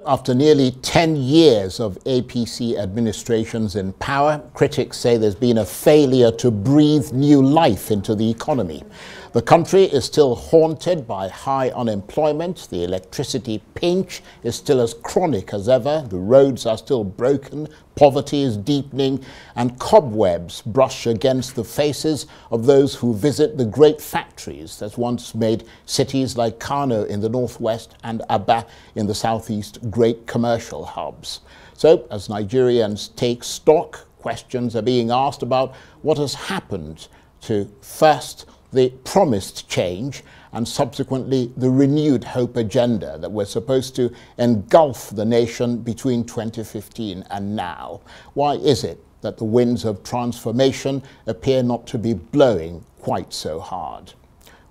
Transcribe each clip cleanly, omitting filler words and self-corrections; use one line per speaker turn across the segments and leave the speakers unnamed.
After nearly 10 years of APC administrations in power, critics say there's been a failure to breathe new life into the economy. The country is still haunted by high unemployment. The electricity pinch is still as chronic as ever. The roads are still broken. Poverty is deepening, and cobwebs brush against the faces of those who visit the great factories that once made cities like Kano in the northwest and Aba in the southeast great commercial hubs. So, as Nigerians take stock, questions are being asked about what has happened to first the promised change and subsequently the renewed hope agenda that was supposed to engulf the nation between 2015 and now. Why is it that the winds of transformation appear not to be blowing quite so hard?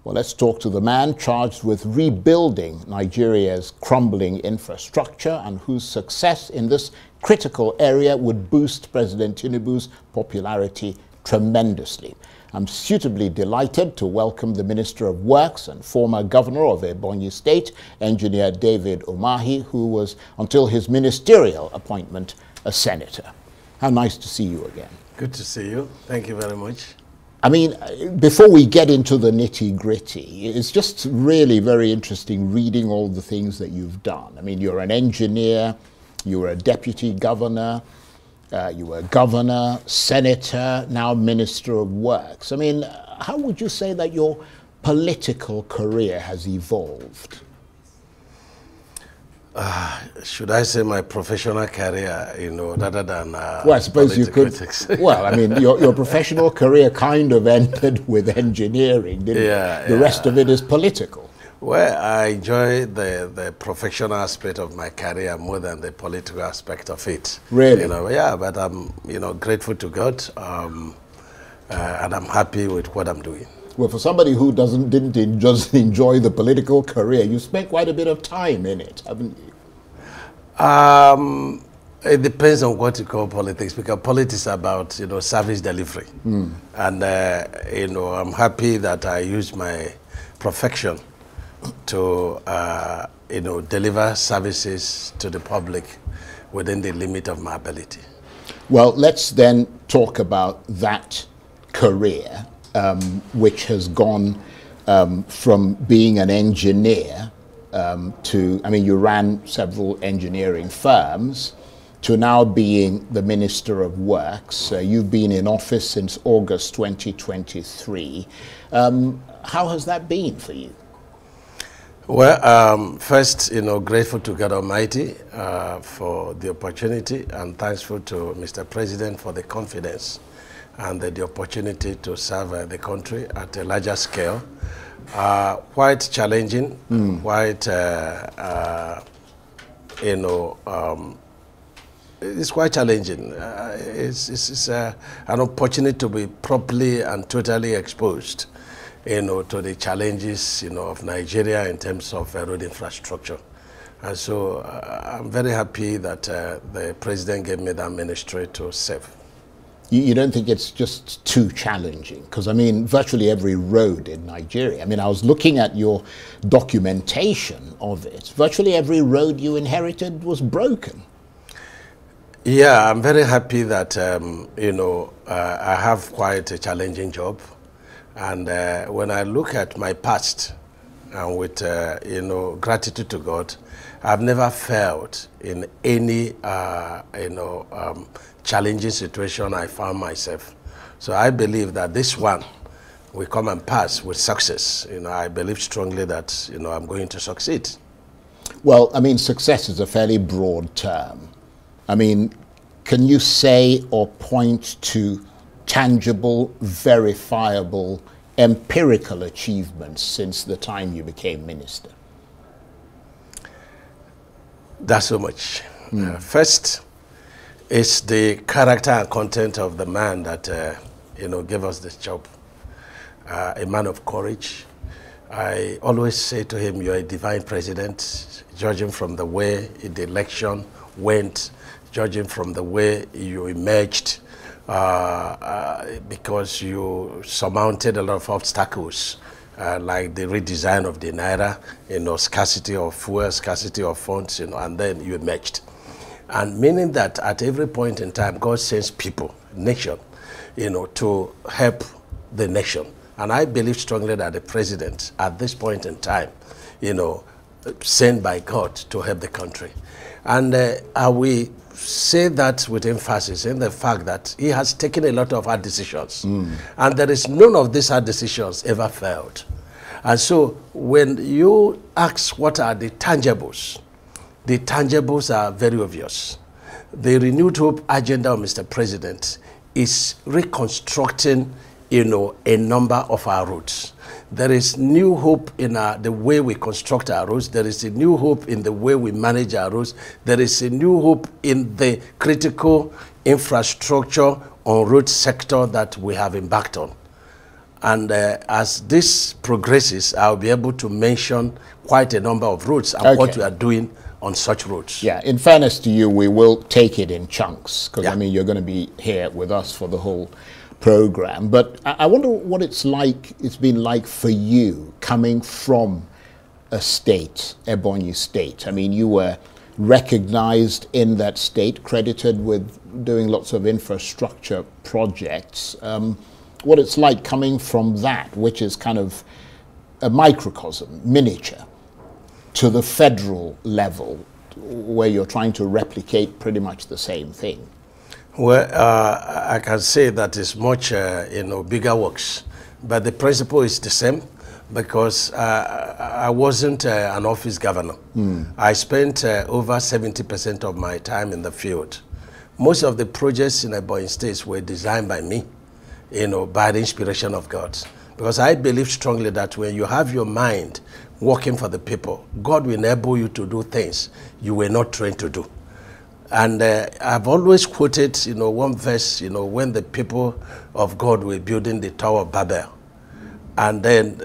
Well, let's talk to the man charged with rebuilding Nigeria's crumbling infrastructure and whose success in this critical area would boost President Tinubu's popularity tremendously. I'm suitably delighted to welcome the Minister of Works and former Governor of Ebonyi State, Engineer David Umahi, who was, until his ministerial appointment, a senator. How nice to see you again.
Good to see you. Thank you very much.
I mean, before we get into the nitty-gritty, it's just really very interesting reading all the things that you've done. I mean, you're an engineer, you were a deputy governor, you were governor, senator, now Minister of Works. I mean, how would you say that your political career has evolved?
Should I say my professional career, you know, rather than
well, I suppose you could. Well, I mean, your professional career kind of ended with engineering, didn't it? The rest of it is political.
Well, I enjoy the professional aspect of my career more than the political aspect of it.
Really?
You know, yeah, but I'm, you know, grateful to God, and I'm happy with what I'm doing.
Well, for somebody who didn't just enjoy the political career, you spent quite a bit of time in it, haven't you?
It depends on what you call politics, because politics is about, you know, service delivery. And, you know, I'm happy that I use my profession to, you know, deliver services to the public within the limit of my ability.
Well, let's then talk about that career, which has gone from being an engineer to, I mean, you ran several engineering firms, to now being the Minister of Works. You've been in office since August 2023. How has that been for you?
Well, first, you know, grateful to God Almighty for the opportunity, and thankful to Mr. President for the confidence and the opportunity to serve the country at a larger scale. Quite challenging, quite, you know, it's quite challenging. It's an opportunity to be properly and totally exposed, you know, to the challenges, you know, of Nigeria in terms of road infrastructure. And so I'm very happy that the president gave me that ministry to serve.
You don't think it's just too challenging? Because, I mean, virtually every road in Nigeria, I mean, I was looking at your documentation of it. Virtually every road you inherited was broken.
Yeah, I'm very happy that, you know, I have quite a challenging job. And when I look at my past, and with, you know, gratitude to God, I've never felt in any, you know, challenging situation I found myself. So I believe that this one will come and pass with success. You know, I believe strongly that, you know, I'm going to succeed.
Well, I mean, success is a fairly broad term. I mean, can you say or point to tangible, verifiable, empirical achievements since the time you became minister?
That's so much. First, it's the character and content of the man that, you know, gave us this job. A man of courage. I always say to him, you're a divine president, judging from the way the election went, judging from the way you emerged, because you surmounted a lot of obstacles like the redesign of the Naira, scarcity of fuel, scarcity of funds, and then you emerged. And meaning that at every point in time, God sends people, nation, to help the nation. And I believe strongly that the president, at this point in time, sent by God to help the country. And I will say that with emphasis in the fact that he has taken a lot of hard decisions. And there is none of these hard decisions ever failed. And so when you ask what are the tangibles are very obvious. The renewed hope agenda of Mr. President is reconstructing, a number of our roads. There is new hope in the way we construct our roads. There is a new hope in the way we manage our roads. There is a new hope in the critical infrastructure on road sector that we have embarked on. And as this progresses, I'll be able to mention quite a number of roads and what we are doing on such roads.
Yeah, in fairness to you, we will take it in chunks, because I mean, you're going to be here with us for the whole program. But I wonder what it's been like for you coming from a state, Ebonyi State. I mean, you were recognized in that state, credited with doing lots of infrastructure projects. What it's like coming from that, which is kind of a microcosm, miniature, to the federal level, where you're trying to replicate pretty much the same thing.
Well, I can say that it's much, bigger works, but the principle is the same, because I wasn't an office governor. I spent over 70% of my time in the field. Most of the projects in Ebonyi State were designed by me, by the inspiration of God, because I believe strongly that when you have your mind working for the people, God will enable you to do things you were not trained to do. And I've always quoted, one verse, when the people of God were building the Tower of Babel. And then,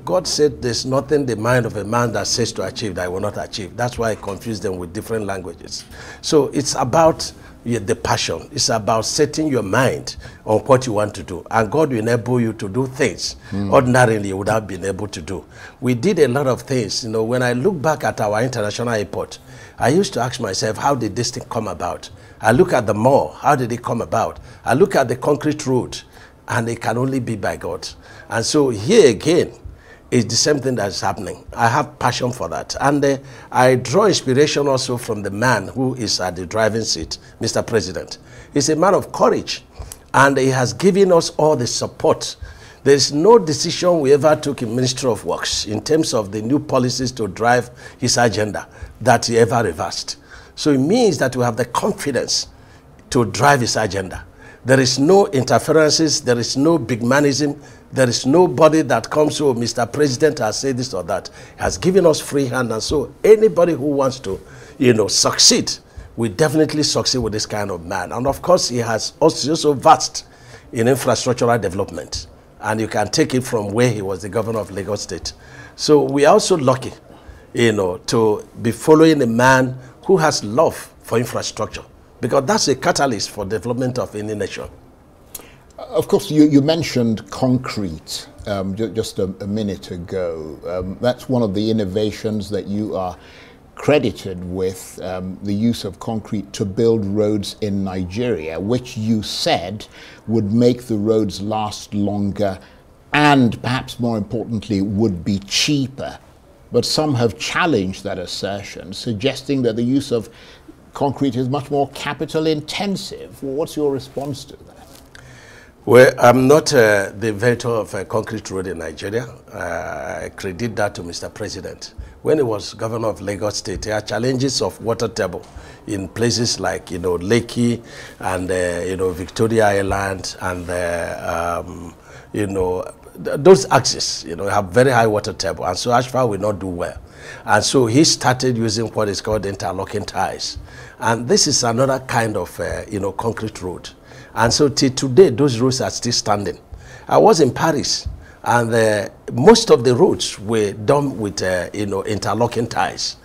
God said, there's nothing the mind of a man that says to achieve that I will not achieve. That's why I confuse them with different languages. So it's about the passion. It's about setting your mind on what you want to do. And God will enable you to do things ordinarily you would have been able to do. We did a lot of things. When I look back at our international airport, I used to ask myself, how did this thing come about? I look at the mall, how did it come about? I look at the concrete road, and it can only be by God. And so here again, it's the same thing that's happening. I have passion for that. And I draw inspiration also from the man who is at the driving seat, Mr. President. He's a man of courage, and he has given us all the support. There's no decision we ever took in Ministry of Works in terms of the new policies to drive his agenda that he ever reversed. So it means that we have the confidence to drive his agenda. There is no interferences, there is no big manism, there is nobody that comes to Mr. President has said this or that. He has given us free hand, and so anybody who wants to, succeed, will definitely succeed with this kind of man. And of course, he has also vast in infrastructural development. And you can take it from where he was the governor of Lagos State. So we are also lucky, to be following a man who has love for infrastructure, because that's a catalyst for development of any nation.
Of course, you mentioned concrete just a minute ago. That's one of the innovations that you are credited with, the use of concrete to build roads in Nigeria, which you said would make the roads last longer and, perhaps more importantly, would be cheaper. But some have challenged that assertion, suggesting that the use of concrete is much more capital intensive. What's your response to that?
Well, I'm not the inventor of a concrete road in Nigeria. I credit that to Mr. President. When he was governor of Lagos State, there are challenges of water table in places like, Lekki and, Victoria Island and, those axes, have very high water table. And so Ashfar will not do well. And so he started using what is called interlocking ties. And this is another kind of, concrete road. And so till today, those roads are still standing. I was in Paris, and most of the roads were done with, interlocking ties.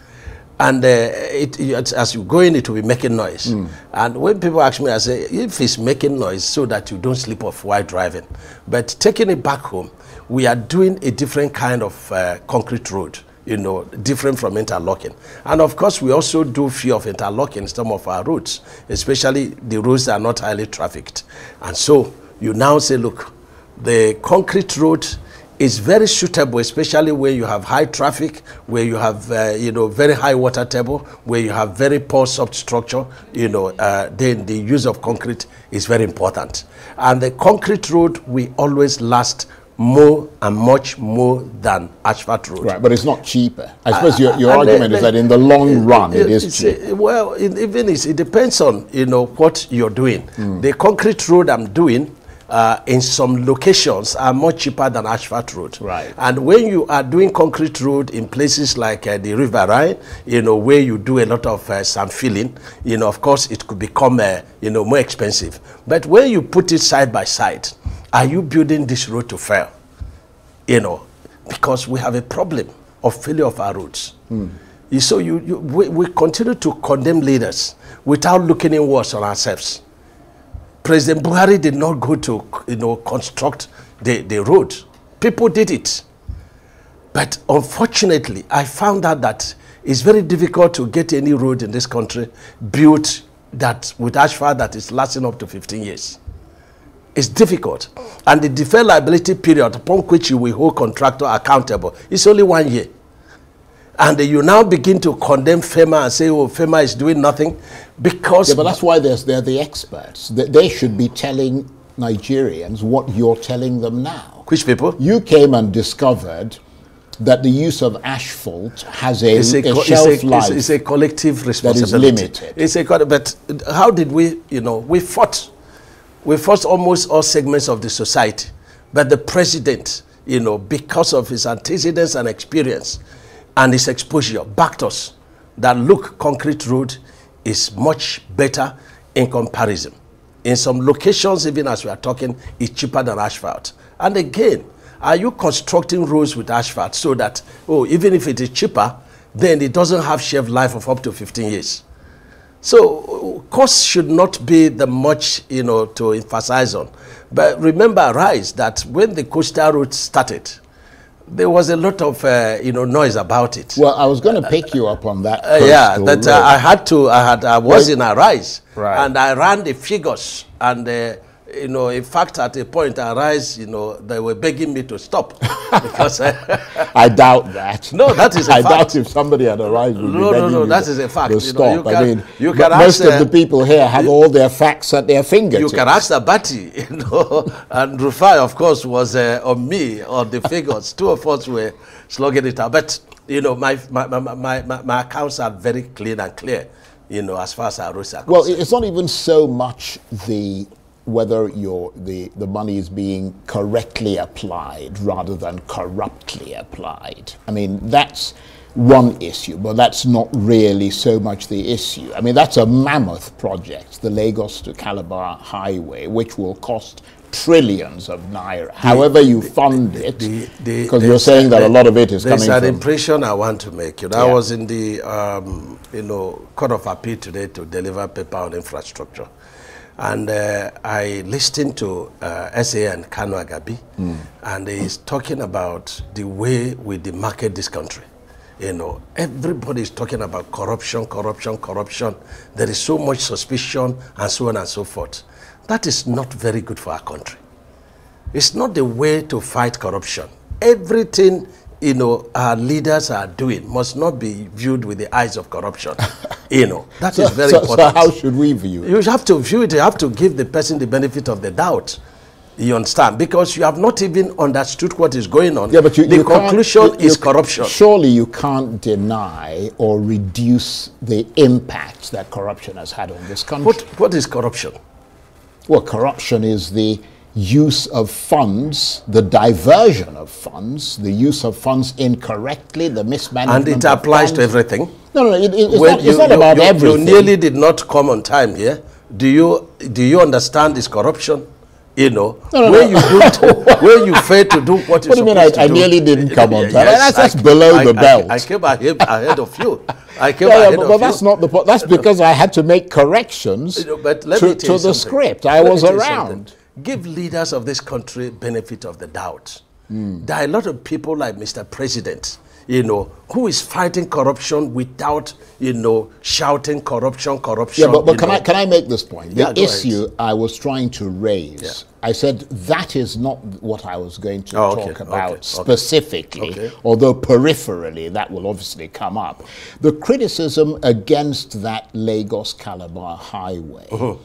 And as you go in, it will be making noise. And when people ask me, I say, if it's making noise so that you don't slip off while driving. But taking it back home, we are doing a different kind of concrete road, you know, different from interlocking. And of course, we also do few of interlocking some of our roads, especially the roads that are not highly trafficked. And so you now say, look, the concrete road is very suitable, especially where you have high traffic, where you have, you know, very high water table, where you have very poor substructure, you know, then the use of concrete is very important. And the concrete road will always last more and much more than asphalt road.
Right, but it's not cheaper. I suppose your argument is that in the long run it is cheaper.
Well, it depends on, you know, what you're doing. The concrete road I'm doing in some locations are much cheaper than asphalt road.
Right.
And when you are doing concrete road in places like the River Rhine, you know, where you do a lot of sand filling, you know, of course it could become, you know, more expensive. But when you put it side by side, are you building this road to fail? You know, because we have a problem of failure of our roads. So we continue to condemn leaders without looking inwards on ourselves. President Buhari did not go to, you know, construct the road. People did it. But unfortunately, I found out that it's very difficult to get any road in this country built that with asphalt that is lasting up to 15 years. It's difficult. And the deferred liability period upon which you will hold contractor accountable is only 1 year. And you now begin to condemn FEMA and say, oh, FEMA is doing nothing because...
Yeah, but that's why they're the experts. They should be telling Nigerians what you're telling them now.
Which people?
You came and discovered that the use of asphalt has a shelf life.
It's a collective responsibility.
That is limited.
But how did we, you know, we fought almost all segments of the society. But the president, you know, because of his antecedents and experience and his exposure, backed us that, look, concrete road is much better in comparison. In some locations, even as we are talking, it's cheaper than asphalt. And again, are you constructing roads with asphalt so that, oh, even if it is cheaper, then it doesn't have shelf life of up to 15 years? So cost should not be the much, you know, to emphasize on. But remember, Rise, that when the coastal road started, there was a lot of, you know, noise about it.
Well, I was going to pick you up on that.
Yeah, that I was in Arise,
right,
and I ran the figures, and you know, in fact, at a point, Arise, you know, they were begging me to stop because
I doubt that.
No, that is a fact.
I doubt if somebody at Arise would be begging you
that is a fact.
To stop. I mean,
you can
most
ask,
of the people here have all their facts at their fingertips.
You can ask Abati, you know, and Rufai, of course, was on me on the figures. Two of us were slugging it out, but you know, my accounts are very clean and clear, you know, as far as our roads are concerned.
Well, it's not even so much whether the money is being correctly applied rather than corruptly applied. I mean, that's one issue, but that's not really so much the issue. I mean, that's a mammoth project, the Lagos to Calabar Highway, which will cost trillions of naira. However you fund it, because you're saying that a lot of it is coming from...
There's an impression I want to make. You know, I was in the you know, Court of Appeal today to deliver paper on infrastructure. And I listened to SAN Kanu Agabi, and he's talking about the way we demarket this country. You know, everybody is talking about corruption, corruption, corruption. There is so much suspicion and so on and so forth. That is not very good for our country. It's not the way to fight corruption. Everything, you know, our leaders are doing must not be viewed with the eyes of corruption. You know, that is very important.
So how should we view it?
You have to view it, you have to give the person the benefit of the doubt. You understand? Because you have not even understood what is going on.
Yeah, but
the conclusion is corruption.
Surely you can't deny or reduce the impact that corruption has had on this country.
What is corruption?
Well, corruption is the use of funds, the diversion of funds, the use of funds incorrectly, the mismanagement.
And it applies to everything.
No, it's not about everything.
You nearly did not come on time here. Do you understand this corruption? You know, when you fail to do what you're supposed to do. What do you mean
I nearly didn't come on time? Yes, that's below the belt.
I came ahead of you.
But that's not the point. That's because I had to make corrections to the script. I was around.
Give leaders of this country benefit of the doubt. There are a lot of people like Mr. President, you know, who is fighting corruption without, you know, shouting corruption, corruption.
Yeah, but can I make this point? The
Yeah,
issue I was trying to raise, I said that is not what I was going to talk about specifically, although peripherally that will obviously come up. The criticism against that Lagos-Calabar highway,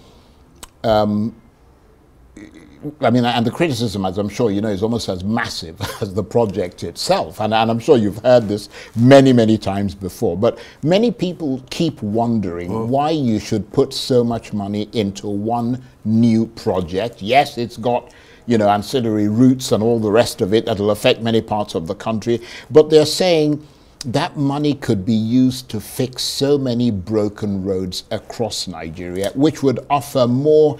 I mean, and the criticism, as I'm sure you know, is almost as massive as the project itself. And I'm sure you've heard this many, many times before. But many people keep wondering why you should put so much money into one new project. Yes, it's got, you know, ancillary routes and all the rest of it that will affect many parts of the country. But they're saying that money could be used to fix so many broken roads across Nigeria, which would offer more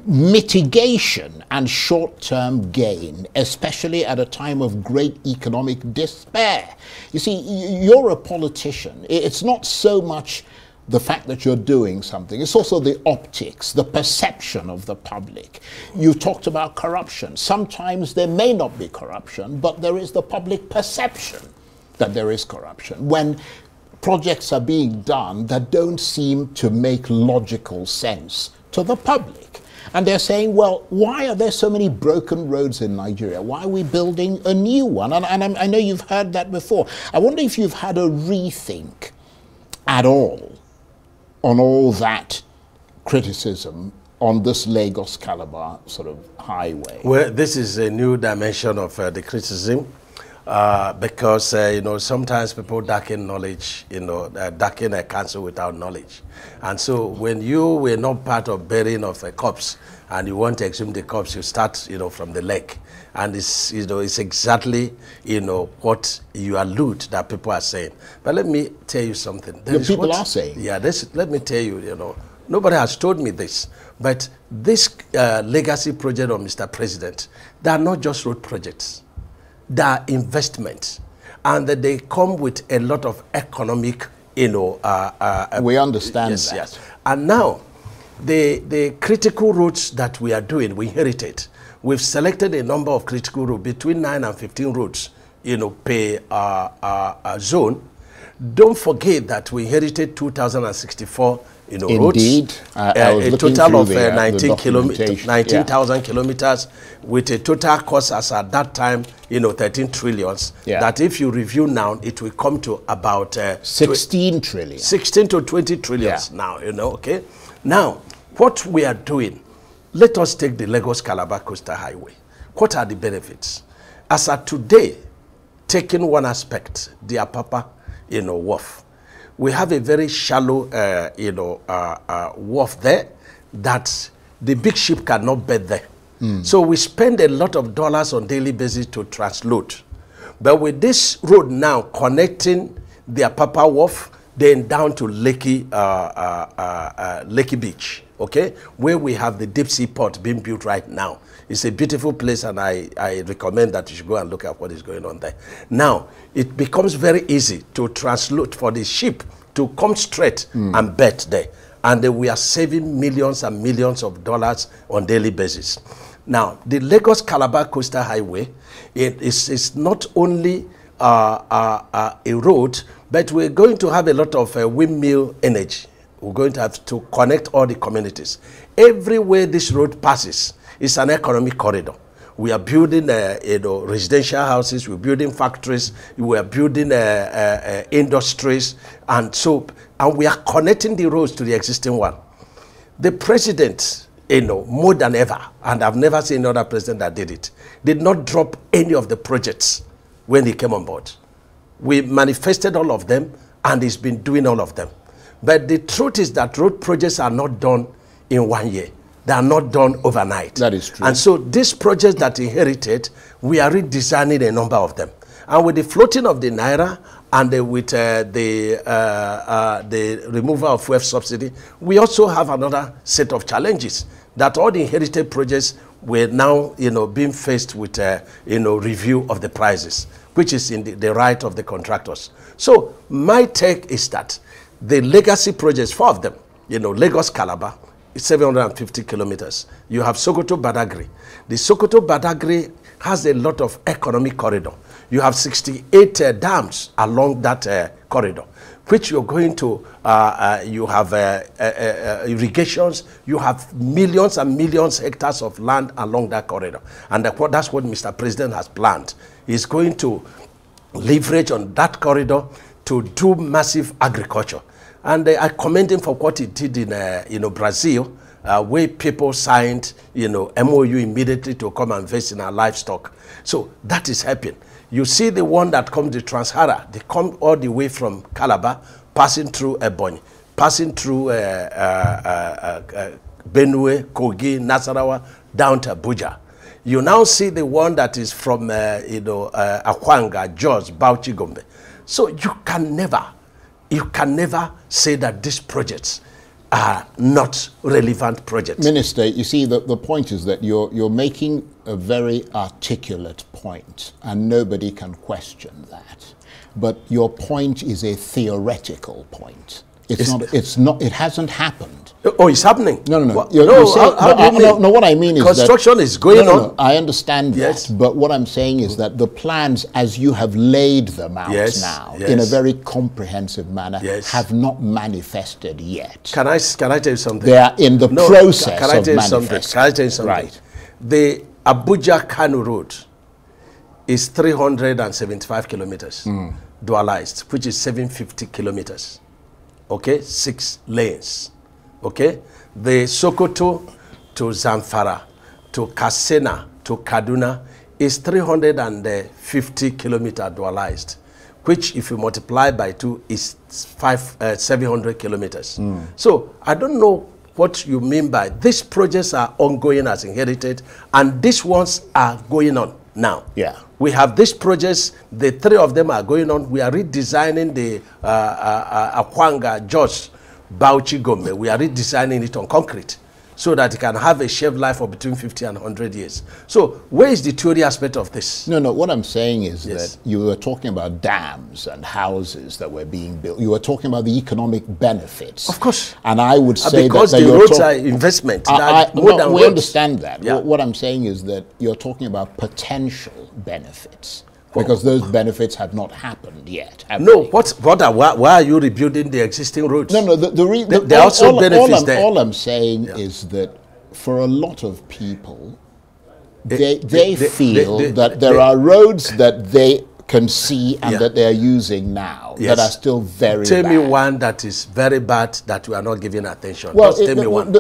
mitigation and short-term gain, especially at a time of great economic despair. You see, you're a politician. It's not so much the fact that you're doing something, it's also the optics, the perception of the public. You talked about corruption. Sometimes there may not be corruption, but there is the public perception that there is corruption when projects are being done that don't seem to make logical sense to the public. And they're saying, well, why are there so many broken roads in Nigeria? Why are we building a new one? And I know you've heard that before. I wonder if you've had a rethink at all on all that criticism on this Lagos-Calabar sort of highway.
Well, this is a new dimension of the criticism. Because, you know, sometimes people darken knowledge, you know, darken a council without knowledge. And so when you were not part of burying of a corpse and you want to exhume the corpse, you start, you know, from the leg. And it's, you know, it's exactly, you know, what you allude that people are saying. But let me tell you something.
The people are saying.
Yeah, let me tell you, you know, nobody has told me this. But this legacy project of Mr. President, they are not just road projects. They are investments, and that they come with a lot of economic, you know.
We understand
yes,
that.
Yes. And now, the critical roads that we are doing, we inherited. We've selected a number of critical roads, between 9 and 15 roads, you know, per zone. Don't forget that we inherited 2,064, you know,
Indeed.
roads. A total of 19,000 kilometers, with a total cost as at that time, you know, 13 trillions.
Yeah.
That if you review now, it will come to about
16 trillion.
16 to 20 trillions now, you know, okay? Now, what we are doing, let us take the Lagos-Calabar Coastal Highway. What are the benefits? As at today, taking one aspect, the Apapa, you know, wharf. We have a very shallow, you know, wharf there that the big ship cannot bed there. So we spend a lot of dollars on daily basis to transload. But with this road now connecting the Apapa wharf, then down to Lekki Beach, okay, where we have the deep sea port being built right now. It's a beautiful place, and I recommend that you should go and look at what is going on there. Now, it becomes very easy to transload for the ship to come straight and bet there. And we are saving millions and millions of dollars on daily basis. Now, the Lagos-Calabar Coastal Highway, it is not only a road, but we're going to have a lot of windmill energy. We're going to have to connect all the communities. Everywhere this road passes, it's an economic corridor. We are building you know, residential houses, we're building factories, we are building industries, and we are connecting the roads to the existing one. The president, you know, more than ever, and I've never seen another president that did it, did not drop any of the projects when he came on board. We manifested all of them, and he's been doing all of them. But the truth is that road projects are not done in 1 year. They are not done overnight.
That is true.
And so these projects that inherited, we are redesigning a number of them. And with the floating of the Naira and with the removal of fuel subsidy, we also have another set of challenges that all the inherited projects were now, you know, being faced with, you know, review of the prices, which is in the right of the contractors. So my take is that the legacy projects, 4 of them, you know, Lagos-Calabar, 750 kilometers. You have Sokoto-Badagry. The Sokoto-Badagry has a lot of economic corridor. You have 68 dams along that corridor, which you're going to, you have irrigations, you have millions and millions hectares of land along that corridor. And that's what Mr. President has planned. He's going to leverage on that corridor to do massive agriculture. And I commend him for what he did in Brazil, where people signed, MOU immediately to come and invest in our livestock. So that is helping. You see the one that comes to Trans-Hara, they come all the way from Calabar, passing through Ebonyi, passing through Benue, Kogi, Nasarawa, down to Abuja. You now see the one that is from, Akwanga, Jos, Bauchi, Gombe. So you can never say that these projects are not relevant projects.
Minister, you see, the point is that you're making a very articulate point, and nobody can question that. But your point is a theoretical point. It's not. It hasn't happened.
Oh, it's happening.
No.
No,
what I mean is
construction is going on.
No, I understand that. But what I'm saying is that the plans, as you have laid them out now, in a very comprehensive manner, have not manifested yet.
Can I tell you something?
They are in the process of manifesting.
Can I tell you something?
Right.
The Abuja-Kano road is 375 kilometers dualized, which is 750 kilometers. Okay, 6 lanes. Okay, the Sokoto to Zamfara to Katsina to Kaduna is 350 kilometer dualized, which if you multiply by 2 is 700 kilometers. So I don't know what you mean by these projects are ongoing as inherited, and these ones are going on now.
Yeah.
We have these projects, the 3 of them are going on. We are redesigning the Akwanga, Jos, Bauchi, Gombe. We are redesigning it on concrete so that it can have a shelf life of between 50 and 100 years. So where is the theory aspect of this?
No, what I'm saying is that you were talking about dams and houses that were being built. You were talking about the economic benefits.
Of course.
And I would say
because the roads are investment.
We understand that. Yeah. What I'm saying is that you're talking about potential benefits. Because those benefits have not happened yet.
No, why are you rebuilding the existing roads?
No,
there are also benefits there.
All I'm saying is that for a lot of people, they feel that there are roads that they can see and that they are using now that are still very bad.
Tell me one that is very bad that we are not giving attention.
Well,
tell me one.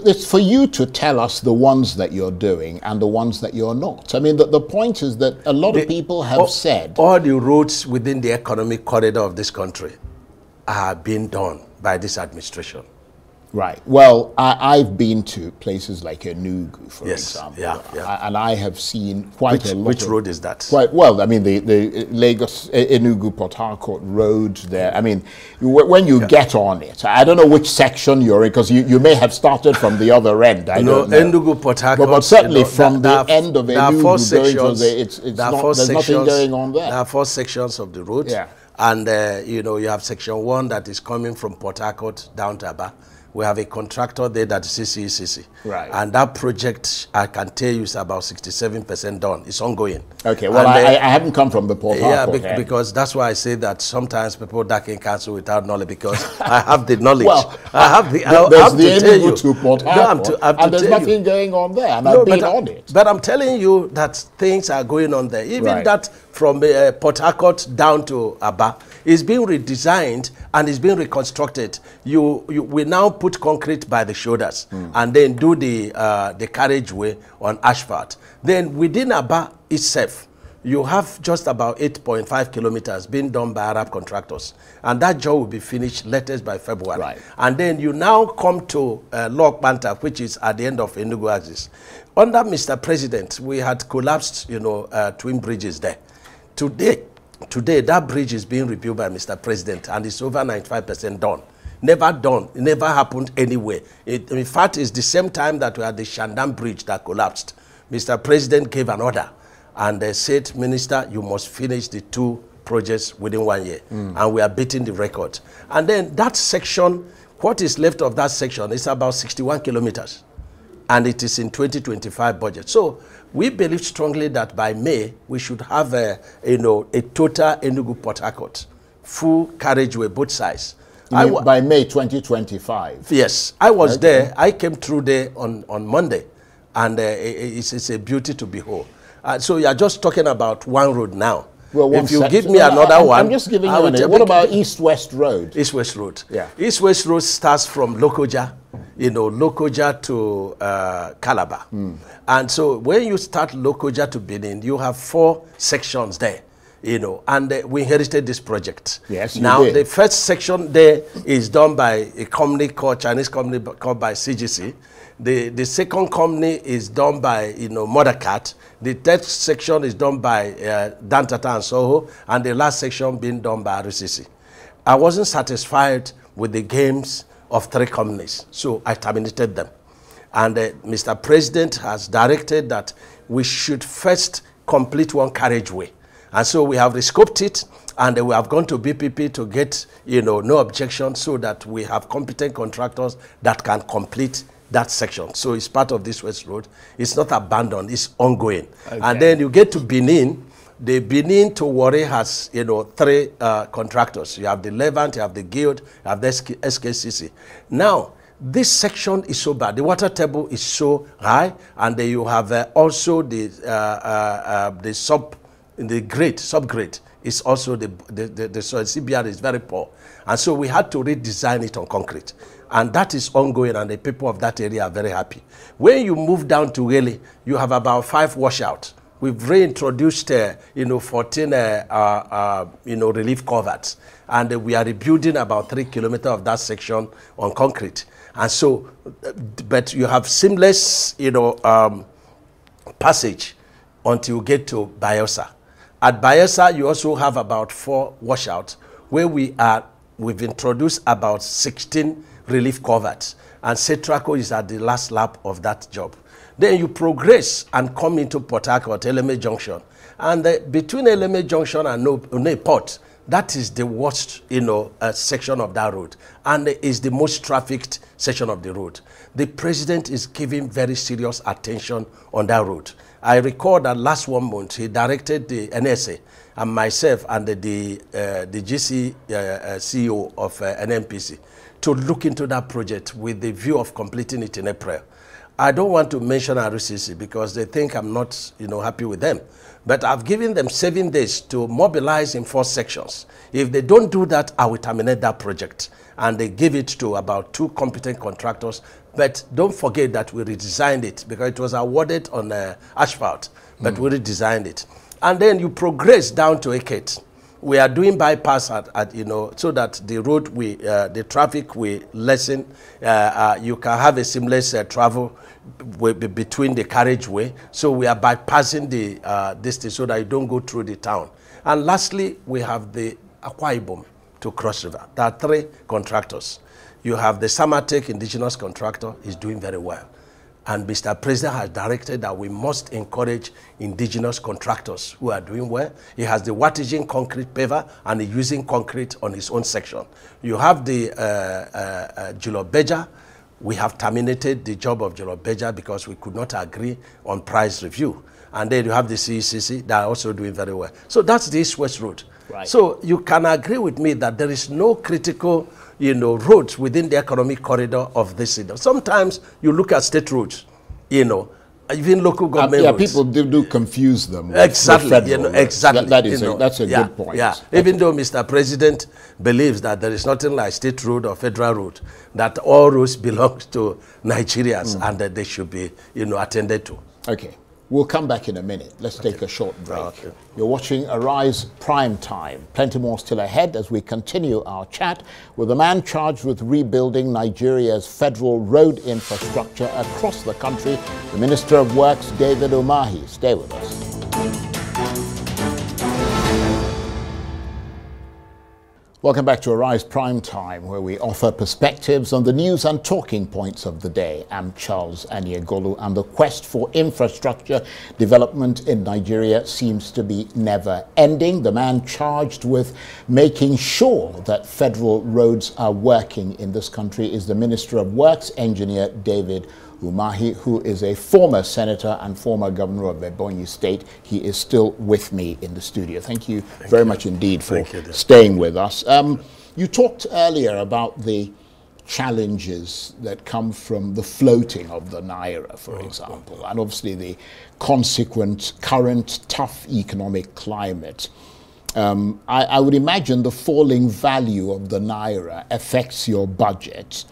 It's for you to tell us the ones that you're doing and the ones that you're not. I mean, the point is that a lot of people have said...
All the roads within the economic corridor of this country are being done by this administration.
Right. Well, I've been to places like Enugu, for example. And I have seen quite a lot.
Which road is that?
Well, I mean, the Lagos, Enugu, Port Harcourt road there. I mean, when you get on it, I don't know which section you're in, because you may have started from the other end. I don't know.
Enugu, Port Harcourt.
But certainly from the end of Enugu going to there's nothing going on there.
There are 4 sections of the road.
Yeah.
And, you have section 1 that is coming from Port Harcourt down to Aba. We have a contractor there that is CCECC.
Right.
And that project, I can tell you, is about 67% done. It's ongoing.
Okay, well, I haven't come from the Port Harcourt.
Yeah, because that's why I say that sometimes people that can cancel without knowledge, because I have the knowledge.
Well,
I have the
Enugu to Port Harcourt, and there's nothing going on there, and I've been on it.
But I'm telling you that things are going on there. Even that from Port Harcourt down to Aba is being redesigned and is being reconstructed. We now put concrete by the shoulders and then do the carriageway on asphalt. Then within Aba itself, you have just about 8.5 kilometers being done by Arab contractors. And that job will be finished latest by February.
Right. And
then you now come to Lok Banta, which is at the end of Enugu axis. Under Mr. President, we had collapsed, twin bridges there. Today, that bridge is being rebuilt by Mr. President, and it's over 95% done. Never done. It never happened anywhere. In fact, it's the same time that we had the Shandam Bridge that collapsed. Mr. President gave an order, and they said, Minister, you must finish the 2 projects within 1 year. And we are beating the record. And then that section, what is left of that section is about 61 kilometers. and it is in 2025 budget. So we believe strongly that by May, we should have a total Enugu-Port Harcourt, full carriageway, both sides.
By May 2025?
Yes. I was there. I came through there on Monday, and it's a beauty to behold. So you are just talking about one road now.
Well,
if you give me another one,
I'm just giving you one. What about East-West Road?
East-West Road.
Yeah.
East-West Road starts from Lokoja, Lokoja to Calabar. And so when you start Lokoja to Benin, you have 4 sections there. And we inherited this project.
Yes, you
Now,
did.
the first section there is done by a company Chinese company called by CGC. The second company is done by, Mothercat. The third section is done by Dantata and Soho, and the last section being done by RCC. I wasn't satisfied with the games of 3 companies, so I terminated them. And Mr. President has directed that we should first complete one carriageway. And so we have rescoped it, and we have gone to BPP to get, no objection, so that we have competent contractors that can complete that section. So it's part of this West Road. It's not abandoned, it's ongoing. Okay. And then you get to Benin. The Benin to Warri has, 3 contractors. You have the Levant, you have the Guild, you have the SKCC. Now, this section is so bad. The water table is so high, and then you have also the subgrade is also the soil. CBR is very poor. And so we had to redesign it on concrete. And that is ongoing, and the people of that area are very happy. When you move down to Wele, you have about 5 washouts. We've reintroduced, 14, relief culverts. And we are rebuilding about 3 kilometers of that section on concrete. And so, but you have seamless, passage until you get to Bayelsa. At Bayelsa, you also have about 4 washouts where we've introduced about 16 relief culverts. And Setraco is at the last lap of that job. Then you progress and come into Port Harcourt, Eleme Junction. And between Eleme Junction and Onne Port, that is the worst, section of that road. And is the most trafficked section of the road. The president is giving very serious attention on that road. I recall that last 1 month, he directed the NSA and myself and the GC CEO of NNPC to look into that project with the view of completing it in April. I don't want to mention RCC because they think I'm not, happy with them. But I've given them 7 days to mobilize in 4 sections. If they don't do that, I will terminate that project. And they give it to about 2 competent contractors. But don't forget that we redesigned it because it was awarded on asphalt, but we redesigned it. And then you progress down to Eket. We are doing bypass so that the road, the traffic will lessen. You can have a seamless travel between the carriageway. So we are bypassing the distance so that you don't go through the town. And lastly, we have the Akwa Ibom to Cross River. There are 3 contractors. You have the Samatek indigenous contractor is doing very well. And Mr. President has directed that we must encourage indigenous contractors who are doing well. He has the Wattijin concrete paver and he's using concrete on his own section. You have the Julobeja. We have terminated the job of Julobeja because we could not agree on price review. And then you have the CECC that are also doing very well. So that's the East-West Road. Right. So you can agree with me that there is no critical roads within the economic corridor of this city. Sometimes you look at state roads, even local government roads.
People do confuse them.
Exactly, exactly.
That's a good point.
Yeah, even though Mr. President believes that there is nothing like state road or federal road, that all roads belong to Nigerians and that they should be, attended to.
Okay. We'll come back in a minute. Let's take a short break. Okay. You're watching Arise Prime Time. Plenty more still ahead as we continue our chat with the man charged with rebuilding Nigeria's federal road infrastructure across the country, the Minister of Works, David Umahi. Stay with us. Welcome back to Arise Prime Time, where we offer perspectives on the news and talking points of the day. I'm Charles Aniegolu, and the quest for infrastructure development in Nigeria seems to be never ending. The man charged with making sure that federal roads are working in this country is the Minister of Works, Engineer David Umahi, who is a former senator and former governor of Ebonyi State. He is still with me in the studio. Thank you very much indeed for staying with us. You talked earlier about the challenges that come from the floating of the Naira, for example, and obviously the consequent current tough economic climate. I would imagine the falling value of the Naira affects your budget.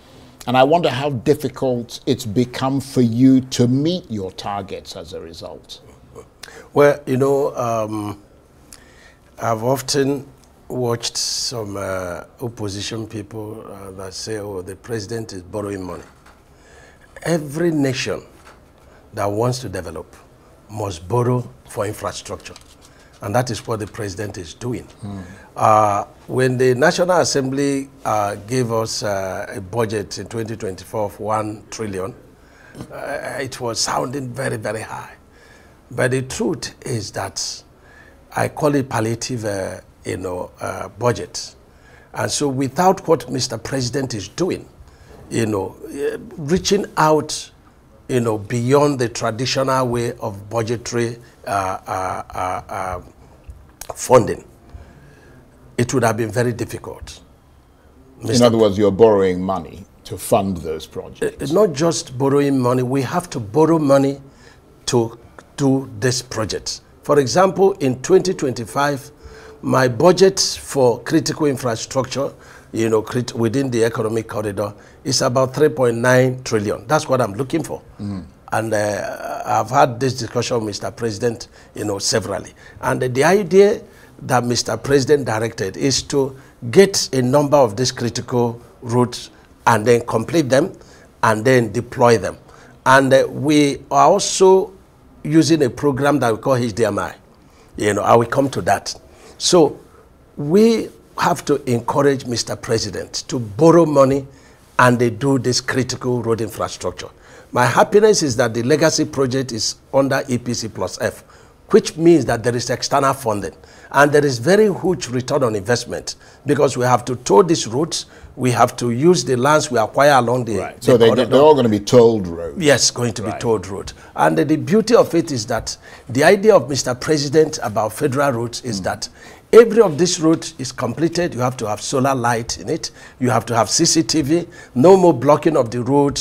And I wonder how difficult it's become for you to meet your targets as a result.
Well, you know, I've often watched some opposition people that say, oh, the president is borrowing money. Every nation that wants to develop must borrow for infrastructure. And that is what the president is doing. When the National Assembly gave us a budget in 2024 of 1 trillion, it was sounding very, very high. But the truth is that I call it palliative, budget. And so without what Mr. President is doing, reaching out, beyond the traditional way of budgetary funding, it would have been very difficult.
In other words, you're borrowing money to fund those projects.
Not just borrowing money, we have to borrow money to do this project. For example, in 2025, my budget for critical infrastructure, within the economic corridor is about 3.9 trillion. That's what I'm looking for. And I've had this discussion with Mr. President, severally. And the idea that Mr. President directed is to get a number of these critical routes and then complete them and then deploy them. And we are also using a program that we call HDMI. I will come to that. So we have to encourage Mr. President to borrow money and they do this critical road infrastructure. My happiness is that the legacy project is under EPC plus F, which means that there is external funding. And there is very huge return on investment because we have to tow these routes, we have to use the lands we acquire along the
Right. So they're all going to be tolled roads.
Yes, going to be tolled road. And the beauty of it is that the idea of Mr. President about federal roads is that every of this route is completed. You have to have solar light in it. You have to have CCTV. No more blocking of the road,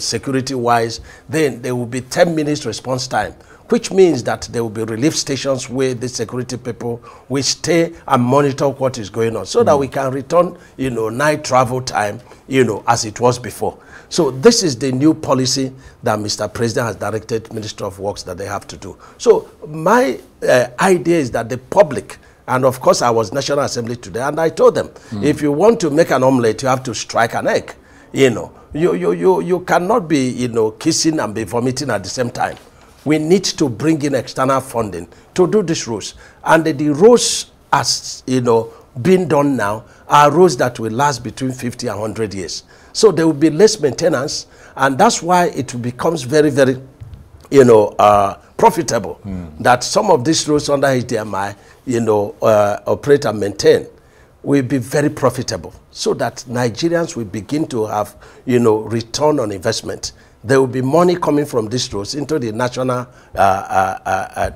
security-wise. Then there will be 10 minutes response time, which means that there will be relief stations where the security people will stay and monitor what is going on so that we can return, night travel time, as it was before. So this is the new policy that Mr. President has directed Ministry of Works that they have to do. So my idea is that the public, and of course I was National Assembly today, and I told them, if you want to make an omelette, you have to strike an egg. You cannot be, kissing and be vomiting at the same time. We need to bring in external funding to do these roads. And the roads, as being done now, are roads that will last between 50 and 100 years. So there will be less maintenance, and that's why it becomes very, very, profitable. That some of these roads under HDMI, operate and maintain, will be very profitable, so that Nigerians will begin to have, return on investment. There will be money coming from these roads into the national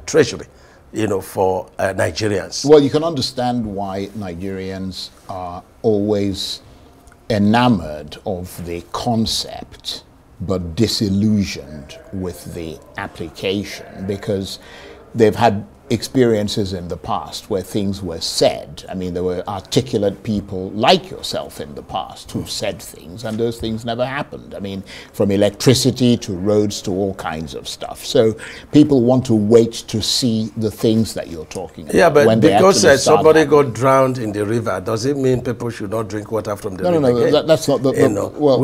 treasury, for Nigerians.
Well, you can understand why Nigerians are always enamored of the concept but disillusioned with the application, because they've had experiences in the past where things were said. I mean, there were articulate people like yourself in the past who said things, and those things never happened. I mean, from electricity to roads to all kinds of stuff. So people want to wait to see the things that you're talking about.
Yeah, but when because somebody got drowned in the river, does it mean people should not drink water from the river?
No, that's not the...
well,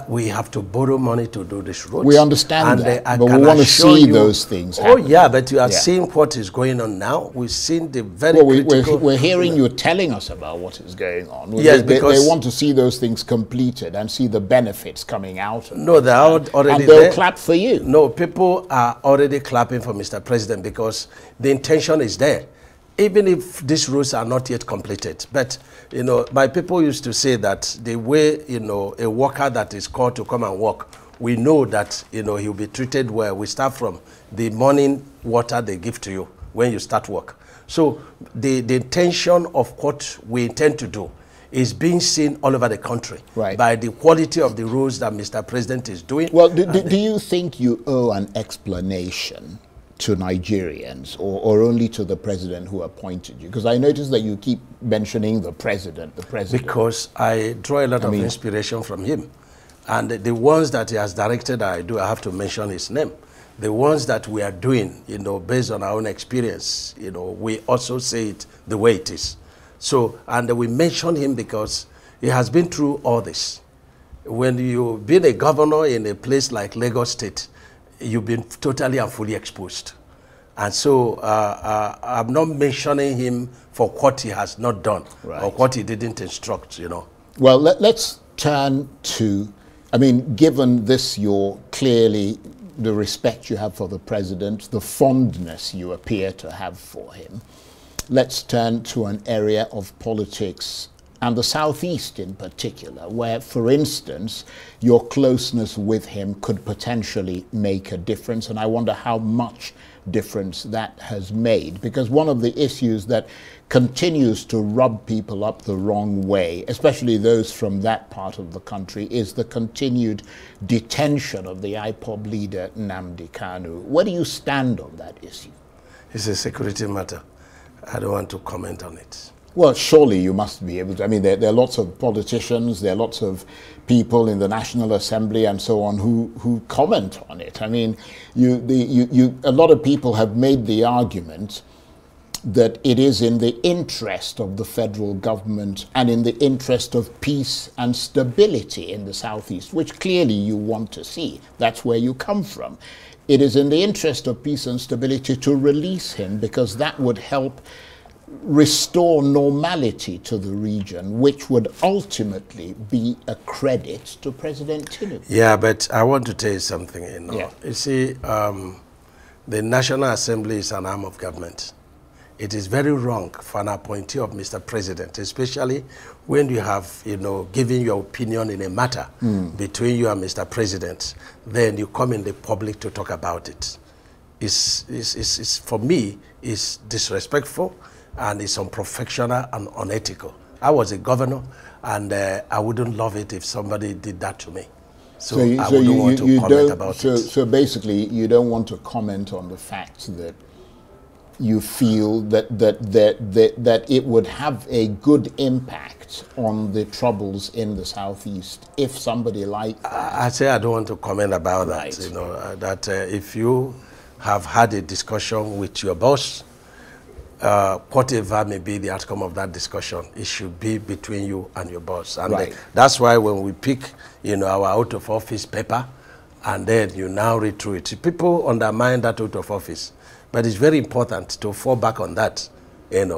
we have to borrow money to do this road.
We understand that, but we want to see those things happen.
Oh, yeah, but you are seeing what is going on now. We've seen the very critical...
We're hearing you telling us about what is going on.
Yes, because...
They want to see those things completed and see the benefits coming out of
No, they're already
and they'll clap for you.
No, people are already clapping for Mr. President because the intention is there, even if these roads are not yet completed. But, my people used to say that the way, a worker that is called to come and work we know that, he'll be treated well. We start from the morning water they give to you when you start work. So the intention of what we intend to do is being seen all over the country by the quality of the roles that Mr. President is doing.
Well, do you think you owe an explanation to Nigerians or only to the president who appointed you? Because I noticed that you keep mentioning the president.
Because I draw a lot of inspiration from him. And the ones that he has directed, I have to mention his name. The ones that we are doing, based on our own experience, we also say it the way it is. So, and we mention him because he has been through all this. When you've been a governor in a place like Lagos State, you've been totally and fully exposed. And so I'm not mentioning him for what he has not done or what he didn't instruct,
Well, let's turn to, given this, you're clearly the respect you have for the president, the fondness you appear to have for him. Let's turn to an area of politics, and the Southeast in particular, where, for instance, your closeness with him could potentially make a difference. And I wonder how much difference that has made, because one of the issues that continues to rub people up the wrong way, especially those from that part of the country, is the continued detention of the IPOB leader Nnamdi Kanu. Where do you stand on that issue?
It's a security matter. I don't want to comment on it.
Well, surely you must be able to. There are lots of politicians, there are lots of people in the National Assembly and so on who comment on it. A lot of people have made the argument that it is in the interest of the federal government and in the interest of peace and stability in the Southeast, which clearly you want to see. That's where you come from. It is in the interest of peace and stability to release him, because that would help restore normality to the region, which would ultimately be a credit to President Tinubu.
Yeah, but I want to tell you something. You see, the National Assembly is an arm of government. It is very wrong for an appointee of Mr. President, especially when you have, given your opinion in a matter between you and Mr. President, then you come in the public to talk about it. For me, it's disrespectful, and it's unprofessional and unethical. I was a governor, and I wouldn't love it if somebody did that to me. So I wouldn't want to comment about it.
So basically, you don't want to comment on the fact that you feel that it would have a good impact on the troubles in the Southeast if somebody like that.
I say I don't want to comment about that. If you have had a discussion with your boss, whatever may be the outcome of that discussion, it should be between you and your boss. And that's why when we pick, our out of office paper, and then you now read through it, people undermine that out of office. But it's very important to fall back on that.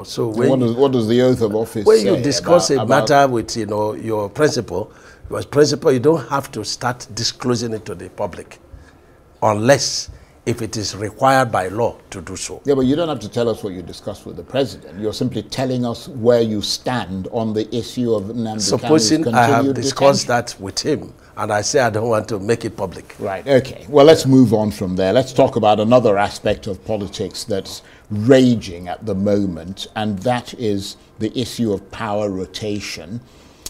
So
what does the oath of office
when
say
you discuss a matter with your principal, you don't have to start disclosing it to the public, unless if it is required by law to do so.
Yeah, but you don't have to tell us what you discussed with the president. You're simply telling us where you stand on the issue of Nnamdi Kanu's continued
Supposing I have discussed
detention.
that with him, and I say I don't want to make it public.
Right, okay. Well, let's move on from there. Let's talk about another aspect of politics that's raging at the moment, and that is the issue of power rotation.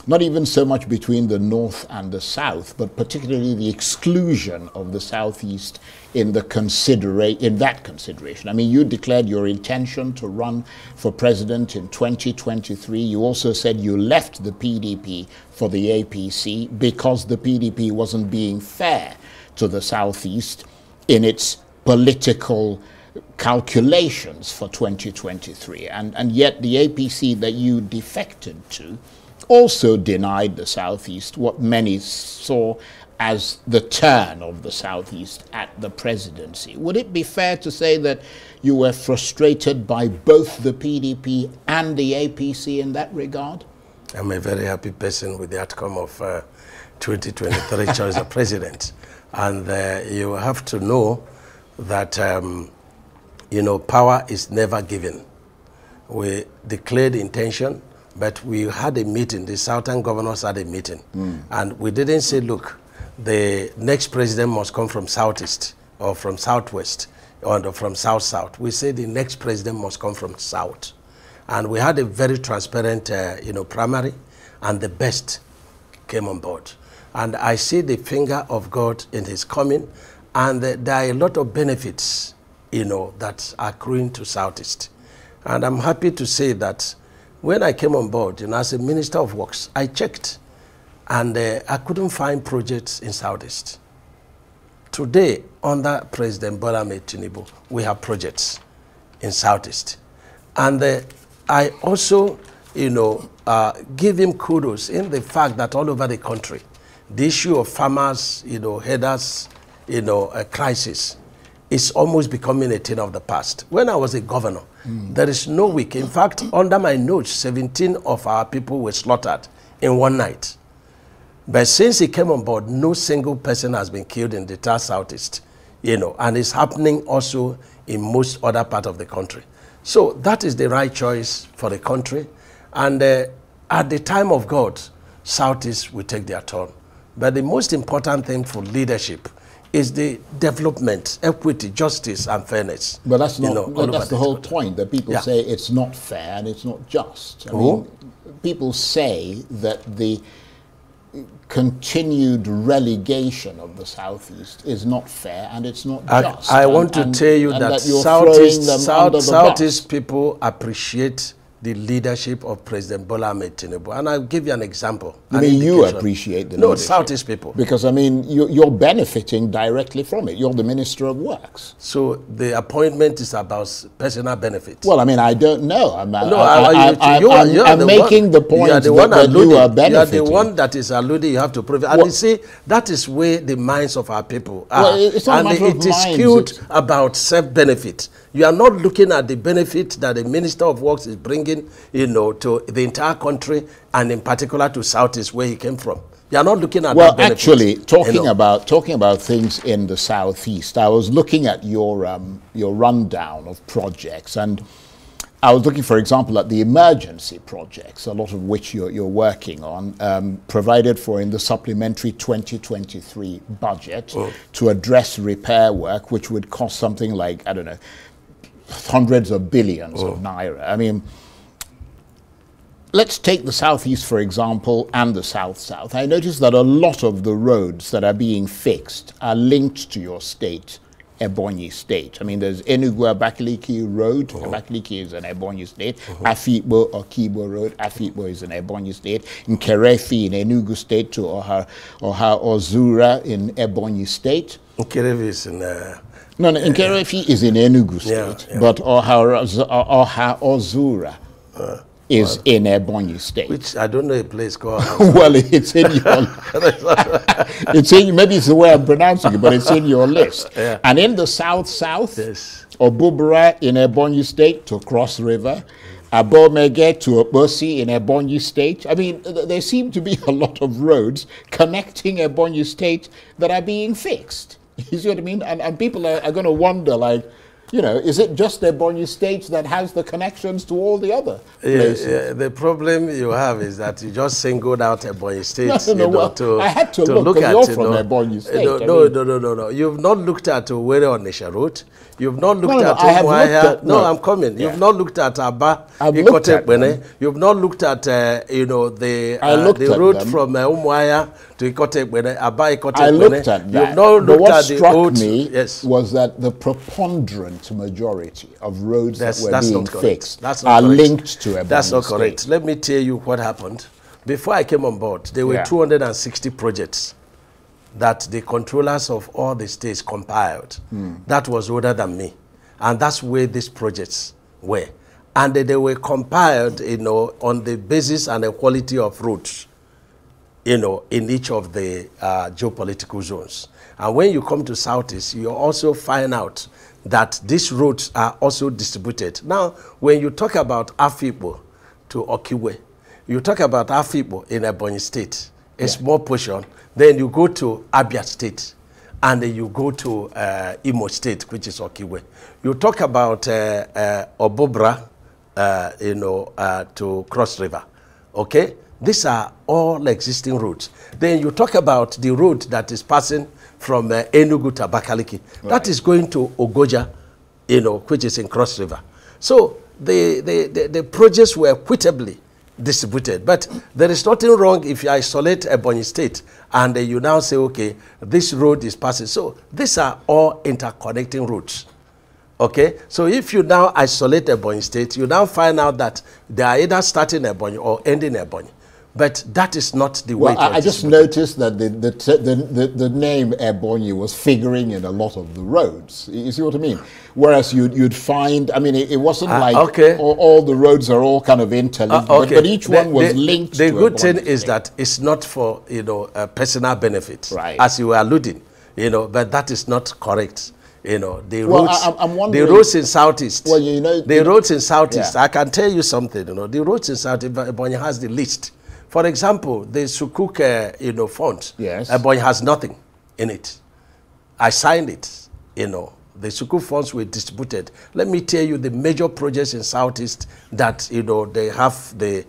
Not even so much between the North and the South, but particularly the exclusion of the Southeast in that consideration. You declared your intention to run for president in 2023. You also said you left the PDP for the APC because the PDP wasn't being fair to the Southeast in its political calculations for 2023. And yet the APC that you defected to also denied the Southeast what many saw as the turn of the Southeast at the presidency. Would it be fair to say that you were frustrated by both the PDP and the APC in that regard?
I'm a very happy person with the outcome of 2023 choice of president. And you have to know that, power is never given. We declared intention, but we had a meeting, the Southern governors had a meeting, and we didn't say, look, the next president must come from Southeast or from Southwest or from South-South. We say the next president must come from South. And we had a very transparent, primary, and the best came on board. And I see the finger of God in his coming, and there are a lot of benefits, that are accruing to Southeast. And I'm happy to say that when I came on board, as a Minister of Works, I checked, and I couldn't find projects in Southeast. Today, under President Bola Ahmed Tinubu, we have projects in Southeast. And I also, give him kudos in the fact that all over the country, the issue of farmers, headers, a crisis is almost becoming a thing of the past. When I was a governor, there is no week. In fact, under my notes, 17 of our people were slaughtered in one night. But since he came on board, no single person has been killed in the entire Southeast, and it's happening also in most other parts of the country. So that is the right choice for the country. And at the time of God, Southeast will take their turn. But the most important thing for leadership is the development, equity, justice, and fairness.
But that's not, that's the whole point, that people say it's not fair and it's not just. I mean, people say that the continued relegation of the Southeast is not fair and it's not just.
I want to tell you that Southeast people appreciate the leadership of President Bola Ahmed Tinubu. And I'll give you an example.
I mean, you appreciate the leadership?
No, Southeast people.
Because, I mean, you're benefiting directly from it. You're the Minister of Works.
So the appointment is about personal benefits?
Well, I mean, I don't know. I'm
making
the point that you are benefiting.
You are the one that is alluding. You have to prove it. And you see, that is where the minds of our people are.
Well, it's not
and it is skewed about self-benefit. You are not looking at the benefit that the Minister of Works is bringing, to the entire country, and in particular to Southeast, where he came from. You are not looking at that benefit.
Actually, talking about things in the Southeast, I was looking at your rundown of projects, and I was looking, for example, at the emergency projects, a lot of which you're working on, provided for in the supplementary 2023 budget to address repair work, which would cost something like, I don't know, hundreds of billions of naira. I mean, let's take the Southeast, for example, and the South-South. I noticed that a lot of the roads that are being fixed are linked to your state, Ebonyi State. I mean, there's Enugu-Abakaliki Road. Abakaliki is an Ebonyi State. Afikpo Okibo Road. Afikpo is an Ebonyi State. Nkerefi in Enugu State to Oha Ozura in Ebonyi State.
Nkerefi is in...
No, Nkerefi is in Enugu State, but Oha Ozura is in Ebonyi State.
Which I don't know a place called.
Well, it's in your. It's in, maybe it's the way I'm pronouncing it, but it's in your list. And in the South-South, Obubra in Ebonyi State to Cross River, Abomege to Obosi in Ebonyi State. I mean, there seem to be a lot of roads connecting Ebonyi State that are being fixed. You see what I mean? And people are going to wonder, like, is it just Ebonyi State that has the connections to all the other places?
Yeah, the problem you have is that you just singled out Ebonyi State.
I had to look at you're from Ebonyi State.
No. You've not looked at Owerri Onitsha Road. You've not looked at Umuahia. No, I'm coming. You've not looked at Aba, Ikote-Ekpene. You've not looked at, the road from Umuahia to Ikote-Ekpene, Aba, Ikote-Ekpene.
I looked at that.
You've not looked
what
at
struck
the old,
me was that the preponderant majority of roads that were being fixed are linked to Ebonyi State.
That's not correct. Let me tell you what happened. Before I came on board, there were 260 projects that the controllers of all the states compiled. That was older than me. And that's where these projects were. And they were compiled, on the basis and the quality of roads, in each of the geopolitical zones. And when you come to Southeast, you also find out that these roads are also distributed. Now, when you talk about Afikpo to Okiwe, you talk about Afikpo in Ebonyi State, a small portion. Then you go to Abia State, and then you go to Imo State, which is Okiwe. You talk about Obubra, to Cross River, okay? These are all existing roads. Then you talk about the road that is passing from Enugu to Abakaliki. Right. That is going to Ogoja, which is in Cross River. So the projects were equitably distributed. But there is nothing wrong if you isolate Ebonyi State and you now say, okay, this road is passing. So these are all interconnecting roads. Okay, so if you now isolate Ebonyi State, you now find out that they are either starting Ebonyi or ending Ebonyi. But that is not the way.
Well, I just noticed that the name Ebonyi was figuring in a lot of the roads. You see what I mean? Whereas you'd find, I mean, it wasn't like all the roads are all kind of interlinked, but each one was linked.
The good thing is that it's not for personal benefit,
right,
as you were alluding, but that is not correct. The
roads,
roads in Southeast.
Well,
the roads in Southeast. Yeah. I can tell you something. The roads in Southeast, Ebonyi has the least. For example, the Sukuk, fund.
Yes.
Ebonyi has nothing in it. I signed it. The Sukuk funds were distributed. Let me tell you the major projects in Southeast that they have the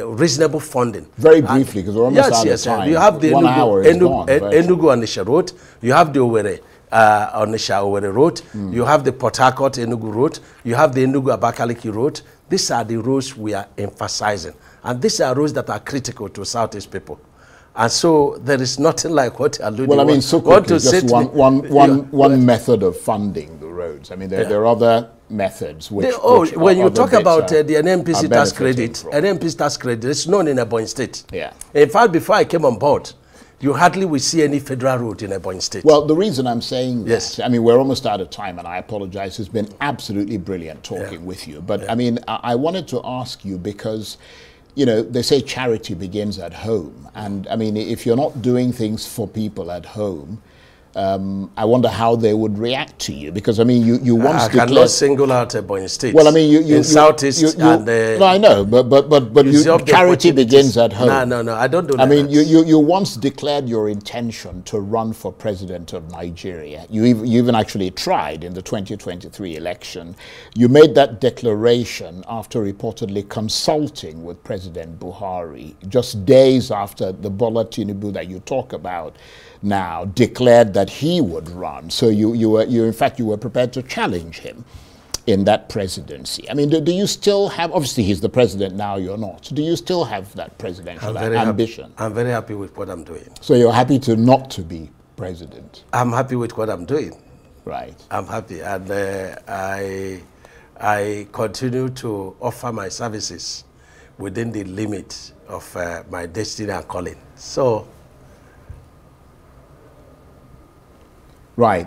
reasonable funding.
Very briefly, because we're almost out of time.
You have the
1 hour is gone,
Enugu Onisha Road. You have the Owerri Onisha Owerri Road. You have the Port Harcourt Enugu Road. You have the Enugu Abakaliki Road. These are the roads we are emphasizing. And these are roads that are critical to Southeast people. And so there is nothing like what you're alluding to.
Well, I mean, so quickly, just one method of funding the roads. I mean, there are other methods which
when you talk about the NNPC tax credit, NNPC tax credit, it's known in Ebonyi State.
Yeah.
In fact, before I came on board, you hardly will see any federal road in Ebonyi State.
Well, the reason I'm saying that, I mean, we're almost out of time, and I apologize. It's been absolutely brilliant talking with you. But, I mean, I wanted to ask you because, they say charity begins at home. And, I mean, if you're not doing things for people at home, I wonder how they would react to you, because I mean, you once declared. I
cannot single out Ebonyi State.
Well, I mean, in
Southeast and
no, I know, but charity begins at home.
No, I don't do that.
I mean, you once declared your intention to run for president of Nigeria. You even actually tried in the 2023 election. You made that declaration after reportedly consulting with President Buhari, just days after the Bola Tinubu that you talk about now declared that he would run. So in fact you were prepared to challenge him in that presidency. I mean, do you still have, obviously he's the president now, you're not. Do you still have that presidential ambition?
I'm very happy with what I'm doing.
So you're happy to not to be president?
I'm happy with what I'm doing.
Right.
I'm happy, and I continue to offer my services within the limit of my destiny and calling. So.
Right.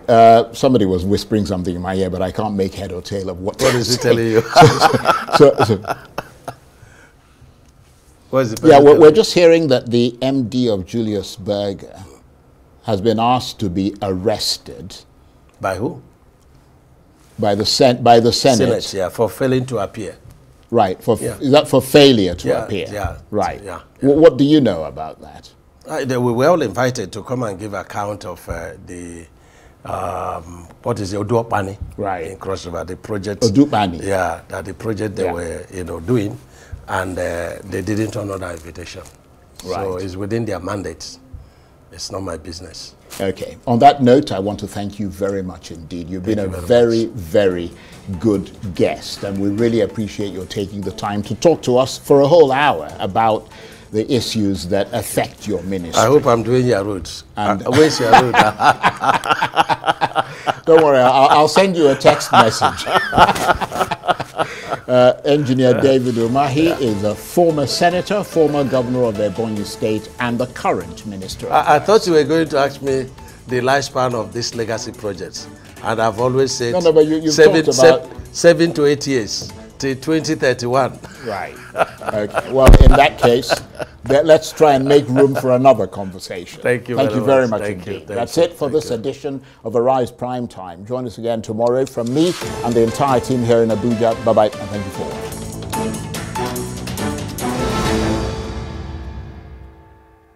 Somebody was whispering something in my ear, but I can't make head or tail of what
is he telling you? What is it?
Yeah, we're just hearing that the MD of Julius Berger has been asked to be arrested.
By who?
By the Senate.
Yeah, for failing to appear.
Right. Is that for failure to appear?
Yeah.
Right.
Yeah.
What do you know about that?
We were all invited to come and give account of what is the Oduopani,
right,
in Cross River, the project.
Oduopani.
Yeah, that the project they were doing, and they didn't honor that invitation. Right. So it's within their mandate. It's not my business.
Okay. On that note, I want to thank you very much indeed. You've been a very, very good guest, and we really appreciate your taking the time to talk to us for a whole hour about the issues that affect your ministry.
I hope I'm doing your roads. Where's your road?
Don't worry, I'll send you a text message. Engineer David Umahi is a former senator, former governor of Ebonyi State, and the current minister.
I thought you were going to ask me the lifespan of these legacy projects. And I've always said
but you've talked about
7 to 8 years. 2031.
Right. Okay. Well, in that case, let's try and make room for another conversation.
Thank you
very much indeed. That's it for this edition of Arise Prime Time. Join us again tomorrow from me and the entire team here in Abuja. Bye-bye, and thank you for watching.